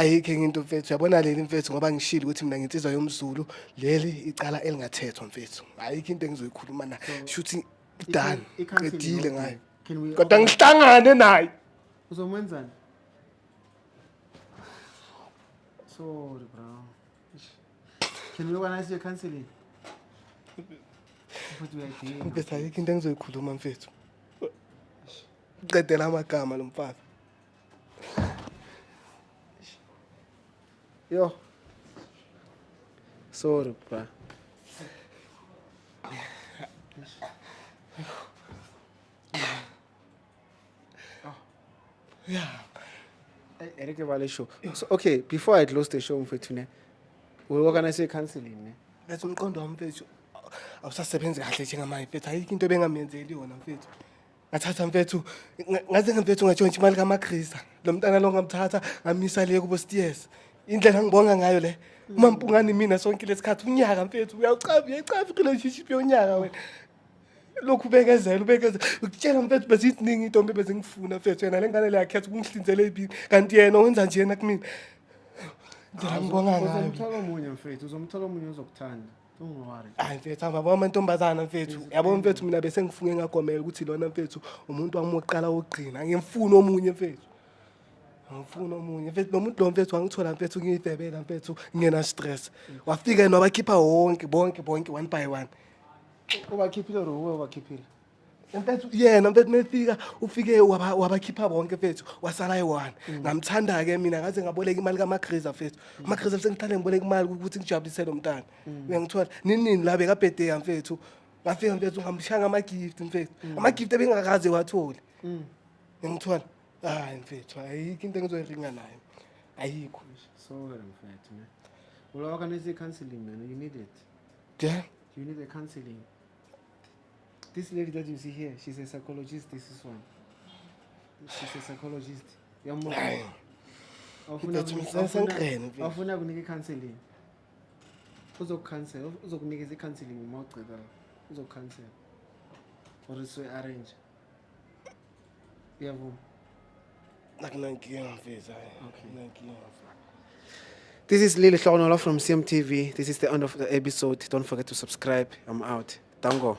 ayikho enye into mfethu yabona leli mfethu ngoba ngishilo ukuthi mina nginsizwa yomZulu leli icala elingathethwa mfethu ayikho into engizoyikhuluma na shuthi done qedile ngayo kodwa ngihlangane naye uzomwenzani sorry bro can we organize your counseling mfethu ayikho into engizoyikhuluma mfethu qedela amagama lo mfana yo sorry bro yeah Eric Vale show. So okay, before I close the show mfethu ne, we'll organize a counseling ne. Let's umqondo wami mfethu awusasebenzi kahle njengamanje mfethu ayikho into bengamenzeli yona mfethu. Ngathatha mfethu ngaze mfethu ngatshontsha imali kaMagrisa. Lo mntana lo ngamthatha ngamisa le kubo Steers. Indlela ngibonga ngayo le. Uma mpungani mina sonke lesikhathi unyaka mfethu uyayichafa relationship yonyaka wena. Lokhu ubekezela ukutshela mfethu beziningi intombi bezingifuna mfethu yena lengane le yakhetha ukungihlinzela ebini kanti yena wenza nje yena kumina ngicela ngibonga ngayo uzomthola omunye mfethu uzomthola omunye ozokuthanda don't worry hayi mfethu amba amantombazana mfethu yabo mfethu mina bese ngifunge ngagomela ukuthi lona mfethu umuntu wami oqala oqina ngimfuna omunye mfethu ngifuna omunye mfethu nomuntu lo mfethu wangithola mfethu ngiyidebela mfethu ngena stress wafika yena wabakhipha bonke one by one ubakhiphile ro ubakhiphile mfethu yena mfethu nefika ufike wabakhipha bonke mfethu wasala yi1 ngamthanda ke mina ngaze ngaboleka imali kaMagrisa mfethu uMagrisa sengithanda ngiboleka imali ukuthi ngijabulise lo mntana uyangithola nini la beka birthday mfethu ngafika mfethu ngamshanga ama gift mfethu ama gift ebengakaze wathole uyangithola hayi mfethu ayikho into engizoyiringa nayo ayikho sorry mfethu ne we'll organize a counseling man you need it yeah you need a counseling. This lady that you see here, she's a psychologist. This is one. She's a psychologist. Afuna kunika counseling. Uzokucancel, uzokunikeza counseling uma uqeda. Uzokucancel. Or so arrange. Yabo. Nakunankinga mfethu hayi. Nakunankinga. This is Lily Hlawunola from CMTV. This is the end of the episode. Don't forget to subscribe. I'm out. Tango.